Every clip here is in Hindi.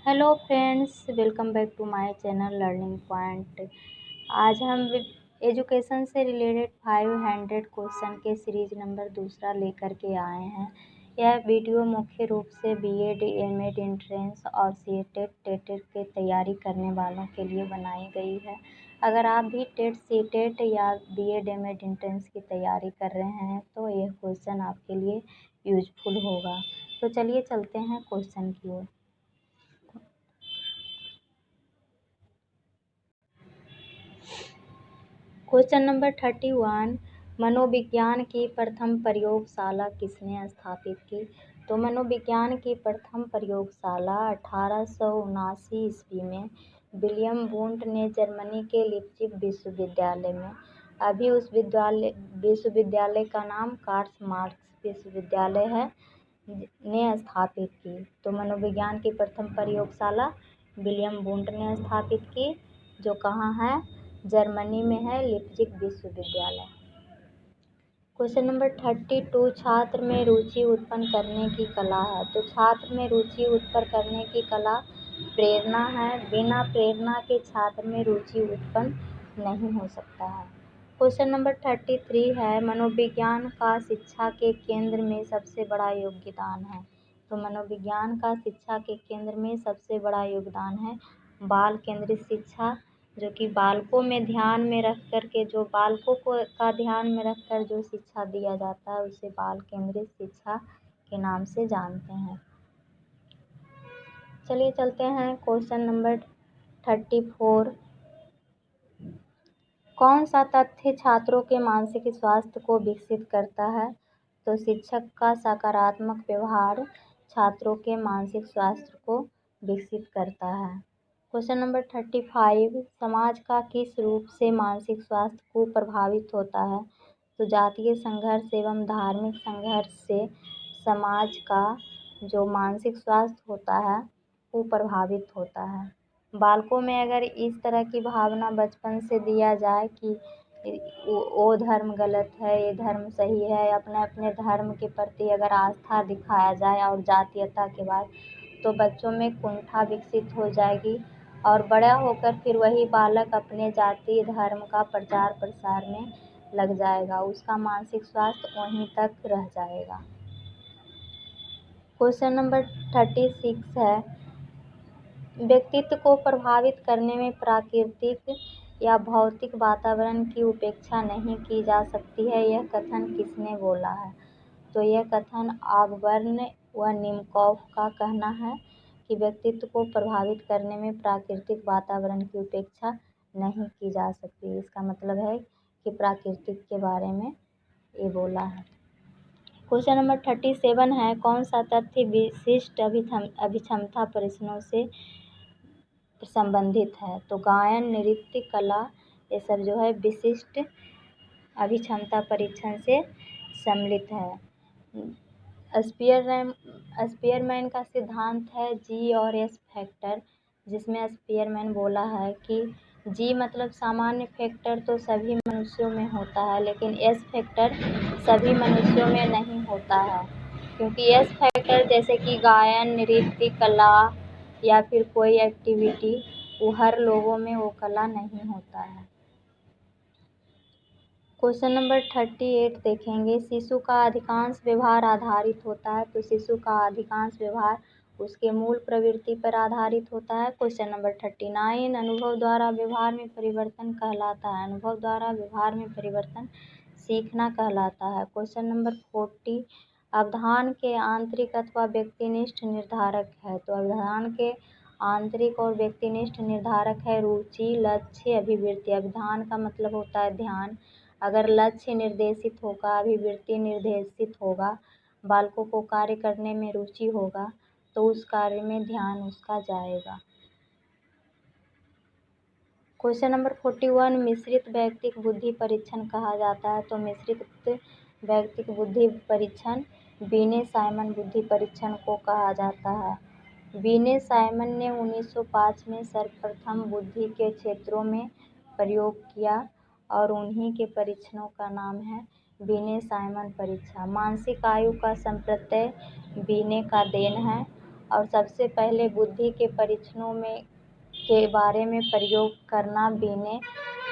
Hello friends, welcome back to my channel learning point. आज हम एजुकेशन से रिलेटेड 500 क्वेश्चन के सीरीज नंबर दूसरा लेकर के आए हैं। यह वीडियो मुख्य रूप से बीएड, एमएड एंट्रेंस और सीटेट, टेटेट की तैयारी करने वालों के लिए बनाई गई है। अगर आप भी टेट, सीटेट या बीएड, एमएड एंट्रेंस की तैयारी कर रहे हैं तो यह क्वेश्चन आपके लिए यूजफुल होगा। तो चलिए चलते हैं क्वेश्चन की ओर। क्वेश्चन नंबर 31, मनोविज्ञान की प्रथम प्रयोगशाला किसने स्थापित की? तो मनोविज्ञान की प्रथम प्रयोगशाला 1879 ईस्वी में विलियम वुंट ने जर्मनी के लीप्जिग विश्वविद्यालय में, अभी उस विश्वविद्यालय का नाम कार्ल मार्क्स विश्वविद्यालय है, ने स्थापित की। तो मनोविज्ञान की प्रथम प्रयोगशाला विलियम वुंट ने स्थापित की, जो कहाँ है? जर्मनी में है, लीप्जिग विश्वविद्यालय। क्वेश्चन नंबर 32, छात्र में रुचि उत्पन्न करने की कला है। तो छात्र में रुचि उत्पन्न करने की कला प्रेरणा है। बिना प्रेरणा के छात्र में रुचि उत्पन्न नहीं हो सकता है। क्वेश्चन नंबर 33 है, मनोविज्ञान का शिक्षा के केंद्र में सबसे बड़ा योगदान है। तो मनोविज्ञान का शिक्षा के केंद्र में सबसे बड़ा योगदान है बाल केंद्रित शिक्षा, जो कि बालकों में ध्यान में रख कर के का ध्यान में रख कर जो शिक्षा दिया जाता है उसे बाल केंद्रित शिक्षा के नाम से जानते हैं। चलिए चलते हैं क्वेश्चन नंबर 34, कौन सा तथ्य छात्रों के मानसिक स्वास्थ्य को विकसित करता है? तो शिक्षक का सकारात्मक व्यवहार छात्रों के मानसिक स्वास्थ्य को विकसित करता है। क्वेश्चन नंबर 35, समाज का किस रूप से मानसिक स्वास्थ्य को प्रभावित होता है? तो जातीय संघर्ष एवं धार्मिक संघर्ष से समाज का जो मानसिक स्वास्थ्य होता है वो प्रभावित होता है। बालकों में अगर इस तरह की भावना बचपन से दिया जाए कि वो धर्म गलत है, ये धर्म सही है, अपने अपने धर्म के प्रति अगर आस्था दिखाया जाए और जातीयता के बाद, तो बच्चों में कुंठा विकसित हो जाएगी और बड़ा होकर फिर वही बालक अपने जाति धर्म का प्रचार प्रसार में लग जाएगा, उसका मानसिक स्वास्थ्य वहीं तक रह जाएगा। क्वेश्चन नंबर 36 है, व्यक्तित्व को प्रभावित करने में प्राकृतिक या भौतिक वातावरण की उपेक्षा नहीं की जा सकती है, यह कथन किसने बोला है? तो यह कथन ऑगबर्न व निमकॉफ का कहना है कि व्यक्तित्व को प्रभावित करने में प्राकृतिक वातावरण की उपेक्षा नहीं की जा सकती। इसका मतलब है कि प्राकृतिक के बारे में ये बोला है। क्वेश्चन नंबर 37 है, कौन सा तथ्य विशिष्ट अभिक्षमता प्रश्नों से संबंधित है? तो गायन, नृत्य, कला, ये सब जो है विशिष्ट अभिक्षमता परीक्षण से सम्मिलित है। स्पीयरमैन का सिद्धांत है जी और एस फैक्टर, जिसमें स्पीयरमैन बोला है कि जी मतलब सामान्य फैक्टर तो सभी मनुष्यों में होता है, लेकिन एस फैक्टर सभी मनुष्यों में नहीं होता है, क्योंकि एस फैक्टर जैसे कि गायन, नृत्य, कला या फिर कोई एक्टिविटी, वो हर लोगों में वो कला नहीं होता है। क्वेश्चन नंबर 38 देखेंगे, शिशु का अधिकांश व्यवहार आधारित होता है। तो शिशु का अधिकांश व्यवहार उसके मूल प्रवृत्ति पर आधारित होता है। क्वेश्चन नंबर 39, अनुभव द्वारा व्यवहार में परिवर्तन कहलाता है। अनुभव द्वारा व्यवहार में परिवर्तन सीखना कहलाता है। क्वेश्चन नंबर 40, अवधान के आंतरिक अथवा व्यक्तिनिष्ठ निर्धारक है। तो अवधान के आंतरिक और व्यक्तिनिष्ठ निर्धारक है रुचि, लक्ष्य, अभिवृत्ति। अवधान का मतलब होता है ध्यान। अगर लक्ष्य निर्देशित होगा, अभिवृत्ति निर्देशित होगा, बालकों को कार्य करने में रुचि होगा, तो उस कार्य में ध्यान उसका जाएगा। क्वेश्चन नंबर 41, मिश्रित व्यक्तिक बुद्धि परीक्षण कहा जाता है। तो मिश्रित व्यक्तिक बुद्धि परीक्षण बीने साइमन बुद्धि परीक्षण को कहा जाता है। बीने साइमन ने 1905 में सर्वप्रथम बुद्धि के क्षेत्रों में प्रयोग किया और उन्हीं के परीक्षणों का नाम है बीने साइमन परीक्षा। मानसिक आयु का संप्रत्यय बीने का देन है और सबसे पहले बुद्धि के परीक्षणों में के बारे में प्रयोग करना बीने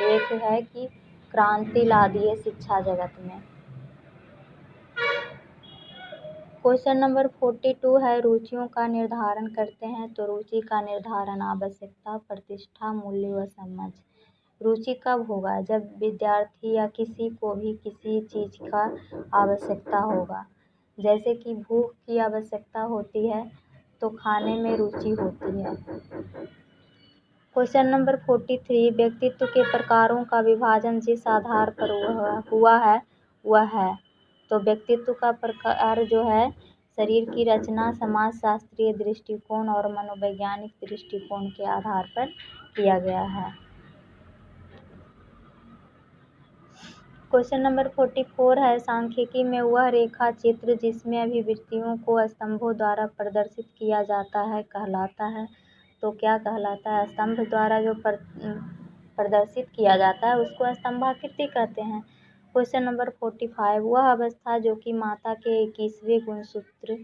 एक है कि क्रांति ला दिए शिक्षा जगत में। क्वेश्चन नंबर 42 है, रुचियों का निर्धारण करते हैं। तो रुचि का निर्धारण आवश्यकता, प्रतिष्ठा, मूल्य व समझ। रुचि कब होगा? जब विद्यार्थी या किसी को भी किसी चीज का आवश्यकता होगा। जैसे कि भूख की आवश्यकता होती है तो खाने में रुचि होती है। क्वेश्चन नंबर 43, व्यक्तित्व के प्रकारों का विभाजन जिस आधार पर हुआ है वह है। तो व्यक्तित्व का प्रकार जो है शरीर की रचना, समाजशास्त्रीय दृष्टिकोण और मनोवैज्ञानिक दृष्टिकोण के आधार पर किया गया है। क्वेश्चन नंबर 44 है, सांख्यिकी में वह रेखा चित्र जिसमें अभिव्यक्तियों को स्तंभों द्वारा प्रदर्शित किया जाता है कहलाता है। तो क्या कहलाता है? स्तंभ द्वारा जो प्रदर्शित किया जाता है उसको स्तंभाकृति कहते हैं। क्वेश्चन नंबर 45, वह अवस्था जो कि माता के 21वें गुणसूत्र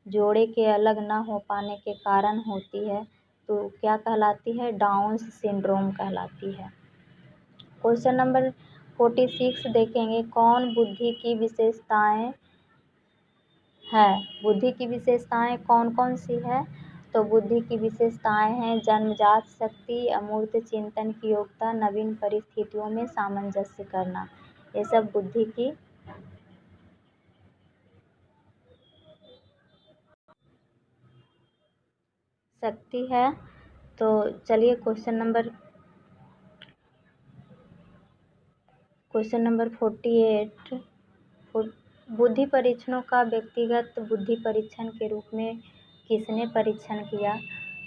जोड़े के अलग न हो पाने के कारण होती है तो क्या कहलाती है? डाउन सिंड्रोम कहलाती है। क्वेश्चन नंबर 46 देखेंगे, कौन बुद्धि की विशेषताएं है? बुद्धि की विशेषताएं कौन कौन सी है? तो बुद्धि की विशेषताएं हैं जन्मजात शक्ति, अमूर्त चिंतन की योग्यता, नवीन परिस्थितियों में सामंजस्य करना। ये सब बुद्धि की शक्ति है। तो चलिए क्वेश्चन नंबर 48, बुद्धि परीक्षणों का व्यक्तिगत बुद्धि परीक्षण के रूप में किसने परीक्षण किया?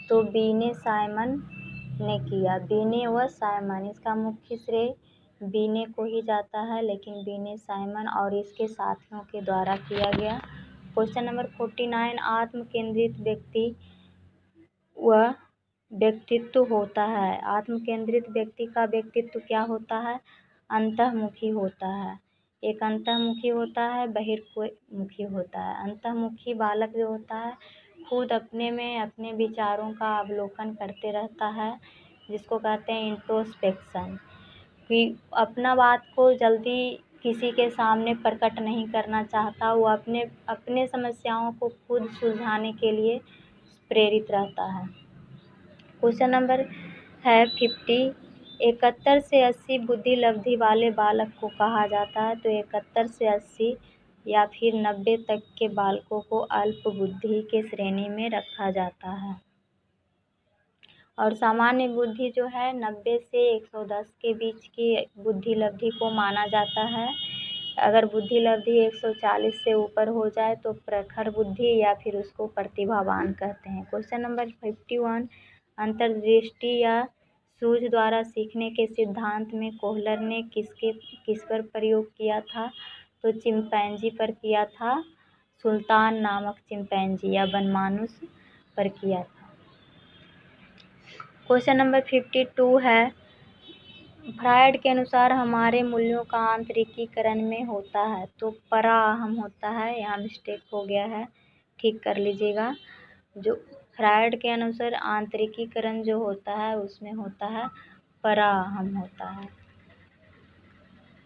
तो बीने साइमन ने किया। बीने व साइमन, इसका मुख्य श्रेय बीने को ही जाता है, लेकिन बीने, साइमन और इसके साथियों के द्वारा किया गया। क्वेश्चन नंबर 49, आत्म केंद्रित व्यक्ति व व्यक्तित्व होता है। आत्म केंद्रित व्यक्ति का व्यक्तित्व क्या होता है? अंतर्मुखी होता है। एक अंतर्मुखी होता है, बहिर्मुखी होता है। अंतर्मुखी बालक जो होता है खुद अपने में अपने विचारों का अवलोकन करते रहता है, जिसको कहते हैं इंट्रोस्पेक्शन, कि अपना बात को जल्दी किसी के सामने प्रकट नहीं करना चाहता। वो अपने समस्याओं को खुद सुलझाने के लिए प्रेरित रहता है। क्वेश्चन नंबर है 50, 71 से 80 बुद्धि लब्धि वाले बालक को कहा जाता है। तो 71 से 80 या फिर 90 तक के बालकों को अल्प बुद्धि के श्रेणी में रखा जाता है। और सामान्य बुद्धि जो है 90 से 110 के बीच की बुद्धि लब्धि को माना जाता है। अगर बुद्धि लब्धि 140 से ऊपर हो जाए तो प्रखर बुद्धि या फिर उसको प्रतिभावान कहते हैं। क्वेश्चन नंबर 51, अंतर्दृष्टि या सूझ द्वारा सीखने के सिद्धांत में कोहलर ने किस पर प्रयोग किया था? तो चिंपैंजी पर किया था। सुल्तान नामक चिंपैंजी या वनमानुष पर किया था। क्वेश्चन नंबर 52 है, फ्रायड के अनुसार हमारे मूल्यों का आंतरिकीकरण में होता है। तो परा अहम होता है, यहाँ मिस्टेक हो गया है, ठीक कर लीजिएगा। जो फ्रायड के अनुसार आंतरिकीकरण जो होता है उसमें होता है परा अहम होता है।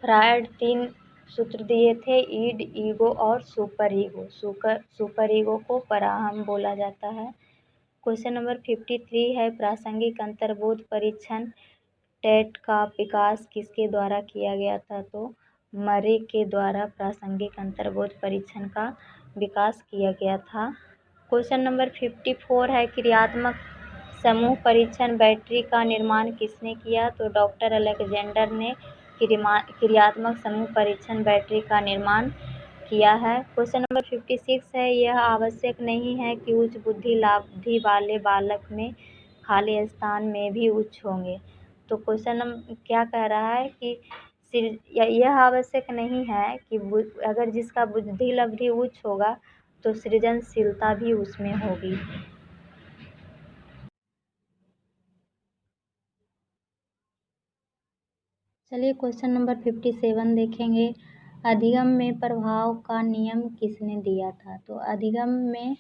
फ्रायड 3 सूत्र दिए थे, ईड, ईगो और सुपर ईगो। सुपर ईगो को पराहम बोला जाता है। क्वेश्चन नंबर 53 है, प्रासंगिक अंतर्बोध परीक्षण टेट का विकास किसके द्वारा किया गया था? तो मरे के द्वारा प्रासंगिक अंतर्बोध परीक्षण का विकास किया गया था। क्वेश्चन नंबर 54 है, क्रियात्मक समूह परीक्षण बैटरी का निर्माण किसने किया? तो डॉक्टर अलेक्जेंडर ने क्रियात्मक समूह परीक्षण बैटरी का निर्माण किया है। क्वेश्चन नंबर 56 है, यह आवश्यक नहीं है कि उच्च बुद्धि लब्धि वाले बालक में खाली स्थान में भी उच्च होंगे। तो क्वेश्चन नंबर क्या कह रहा है कि यह आवश्यक नहीं है कि अगर जिसका बुद्धि लब्धि उच्च होगा तो सृजनशीलता भी उसमें होगी। चलिए क्वेश्चन नंबर 57 देखेंगे, अधिगम में प्रभाव का नियम किसने दिया था? तो अधिगम में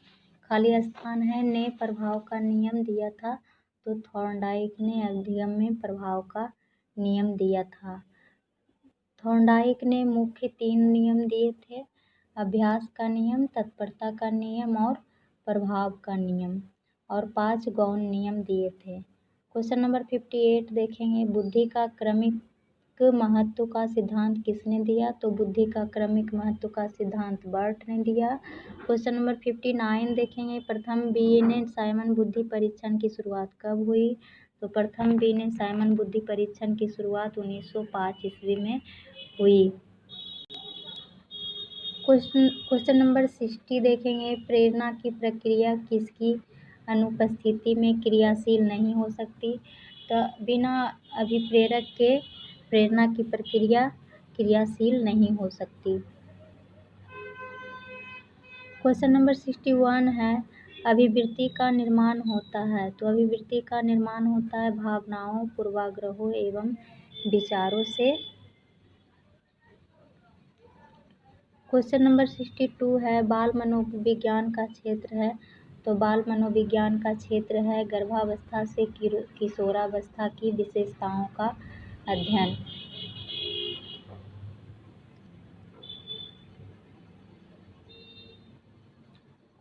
खाली स्थान है। ने प्रभाव का नियम दिया था, तो थॉर्नडाइक ने अधिगम्य प्रभाव का नियम दिया था। थॉर्नडाइक ने मुख्य 3 नियम दिए थे: अभ्यास का नियम, तत्परता का नियम और प्रभाव का नियम, और 5 गौण नियम दिए थे। क्वेश्चन नंबर 58 देखेंगे, बुद्धि का क्रमिक महत्व का सिद्धांत किसने दिया? तो बुद्धि का क्रमिक महत्व का सिद्धांत बर्ट ने दिया। क्वेश्चन नंबर 59 देखेंगे, प्रथम बिनेट साइमन बुद्धि परीक्षण की शुरुआत कब हुई? तो प्रथम बिनेट साइमन बुद्धि परीक्षण की शुरुआत 1905 ईस्वी में हुई। क्वेश्चन नंबर 60 देखेंगे, प्रेरणा की प्रक्रिया किसकी अनुपस्थिति में क्रियाशील नहीं हो सकती? तो बिना अभिप्रेरक के प्रेरणा की प्रक्रिया क्रियाशील नहीं हो सकती। क्वेश्चन नंबर 61 है, अभिवृत्ति का निर्माण होता है? तो अभिवृत्ति का निर्माण होता है भावनाओं, पूर्वाग्रहों एवं विचारों से। क्वेश्चन नंबर 62 है, बाल मनोविज्ञान का क्षेत्र है? तो बाल मनोविज्ञान का क्षेत्र है गर्भावस्था से किशोरावस्था की विशेषताओं का अध्ययन।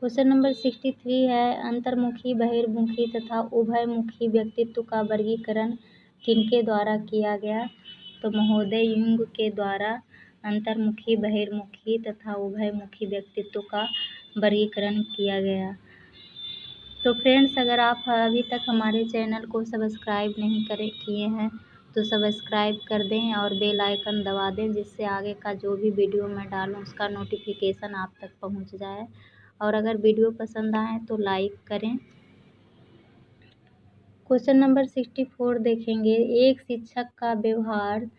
क्वेश्चन नंबर 63 है, अंतर्मुखी, बहिर्मुखी तथा उभयमुखी व्यक्तित्व का वर्गीकरण किनके द्वारा किया गया? तो महोदय युंग के द्वारा अंतर्मुखी, बहिर्मुखी तथा उभयमुखी व्यक्तित्व का वर्गीकरण किया गया। तो फ्रेंड्स, अगर आप अभी तक हमारे चैनल को सब्सक्राइब नहीं किए हैं तो सब्सक्राइब कर दें और बेल आइकन दबा दें, जिससे आगे का जो भी वीडियो मैं डालूं उसका नोटिफिकेशन आप तक पहुंच जाए। और अगर वीडियो पसंद आए तो लाइक करें। क्वेश्चन नंबर 64 देखेंगे, एक शिक्षक का व्यवहार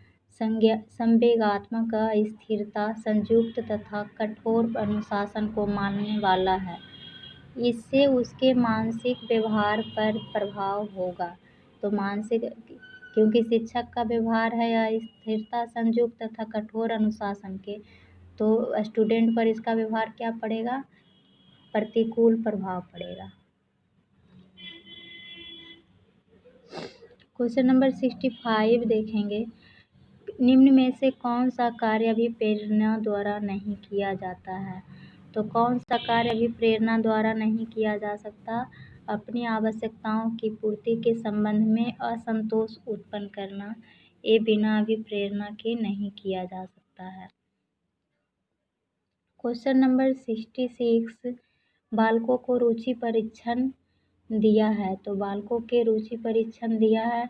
संवेगात्मक, स्थिरता, संयुक्त तथा कठोर अनुशासन को मानने वाला है। इससे उसके मानसिक व्यवहार पर प्रभाव होगा। तो मानसिक, क्योंकि शिक्षक का व्यवहार है या स्थिरता, संयुक्त तथा कठोर अनुशासन के, तो स्टूडेंट पर इसका व्यवहार क्या पड़ेगा? प्रतिकूल प्रभाव पड़ेगा। क्वेश्चन नंबर 65 देखेंगे, निम्न में से कौन सा कार्य अभिप्रेरणा द्वारा नहीं किया जाता है? तो कौन सा कार्य अभिप्रेरणा द्वारा नहीं किया जा सकता? अपनी आवश्यकताओं की पूर्ति के संबंध में असंतोष उत्पन्न करना, ये बिना अभिप्रेरणा के नहीं किया जा सकता है। क्वेश्चन नंबर 66, बालकों को रुचि परीक्षण दिया है? तो बालकों के रुचि परीक्षण दिया है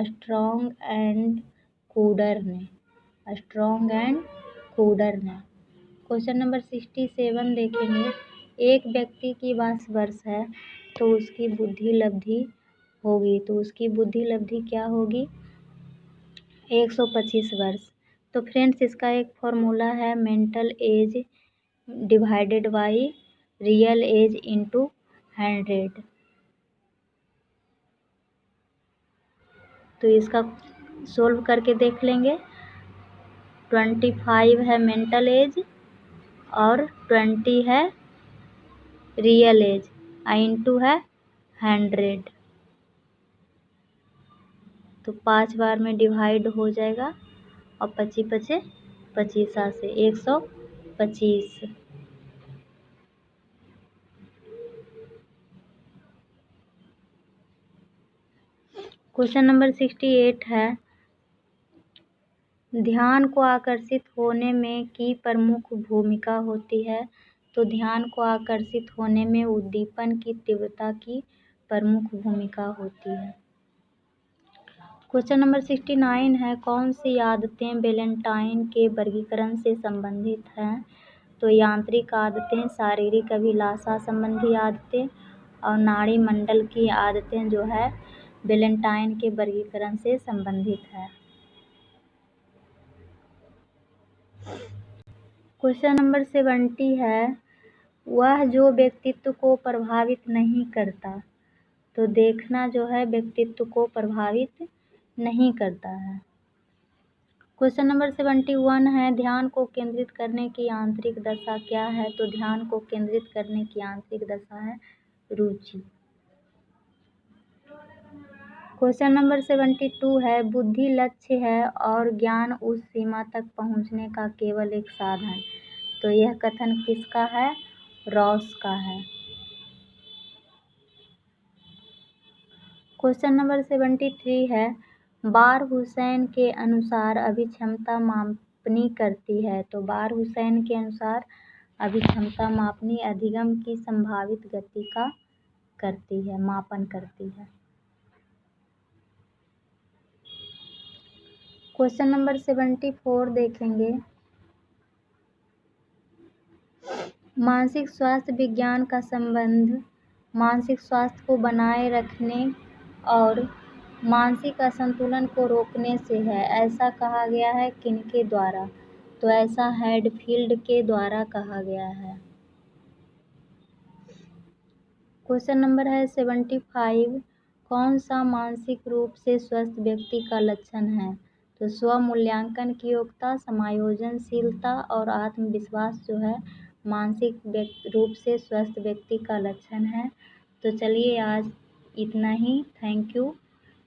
स्ट्रॉन्ग एंड कूडर ने। क्वेश्चन नंबर 67 देखेंगे, एक व्यक्ति की 22 वर्ष है तो उसकी बुद्धि लब्धि होगी। तो उसकी बुद्धि लब्धि क्या होगी? 125 वर्ष। तो फ्रेंड्स, इसका एक फॉर्मूला है, mental age divided by real age into 100। तो इसका सोल्व करके देख लेंगे। 25 है मेंटल एज और 20 है रियल एज, इंटू है 100। तो 5 बार में डिवाइड हो जाएगा और 25 पचे 25 से 125। क्वेश्चन नंबर 68 है, ध्यान को आकर्षित होने में की प्रमुख भूमिका होती है? तो ध्यान को आकर्षित होने में उद्दीपन की तीव्रता की प्रमुख भूमिका होती है। क्वेश्चन नंबर 69 है, कौन सी आदतें वैलेंटाइन के वर्गीकरण से संबंधित हैं? तो यांत्रिक आदतें, शारीरिक अभिलाषा संबंधी आदतें और नाड़ी मंडल की आदतें जो है वैलेंटाइन के वर्गीकरण से संबंधित है। क्वेश्चन नंबर 70 है, वह जो व्यक्तित्व को प्रभावित नहीं करता। तो देखना जो है व्यक्तित्व को प्रभावित नहीं करता है। क्वेश्चन नंबर 71 है, ध्यान को केंद्रित करने की आंतरिक दशा क्या है? तो ध्यान को केंद्रित करने की आंतरिक दशा है रुचि। क्वेश्चन नंबर 72 है, बुद्धि लक्ष्य है और ज्ञान उस सीमा तक पहुंचने का केवल एक साधन। तो यह कथन किसका है? रॉस का है। क्वेश्चन नंबर 73 है, बार हुसैन के अनुसार अभिक्षमता मापनी करती है। तो बार हुसैन के अनुसार अभिक्षमता मापनी अधिगम की संभावित गति का करती है, मापन करती है। क्वेश्चन नंबर 74 देखेंगे, मानसिक स्वास्थ्य विज्ञान का संबंध मानसिक स्वास्थ्य को बनाए रखने और मानसिक असंतुलन को रोकने से है। ऐसा कहा गया है किनके द्वारा? तो ऐसा हैडफील्ड के द्वारा कहा गया है। क्वेश्चन नंबर है 75, कौन सा मानसिक रूप से स्वस्थ व्यक्ति का लक्षण है? तो स्वमूल्यांकन की योग्यता, समायोजनशीलता और आत्मविश्वास जो है मानसिक रूप से स्वस्थ व्यक्ति का लक्षण है। तो चलिए आज इतना ही, थैंक यू।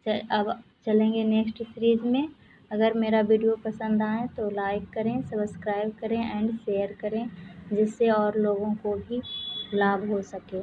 अब चलेंगे नेक्स्ट सीरीज में। अगर मेरा वीडियो पसंद आए तो लाइक करें, सब्सक्राइब करें एंड शेयर करें, जिससे और लोगों को भी लाभ हो सके।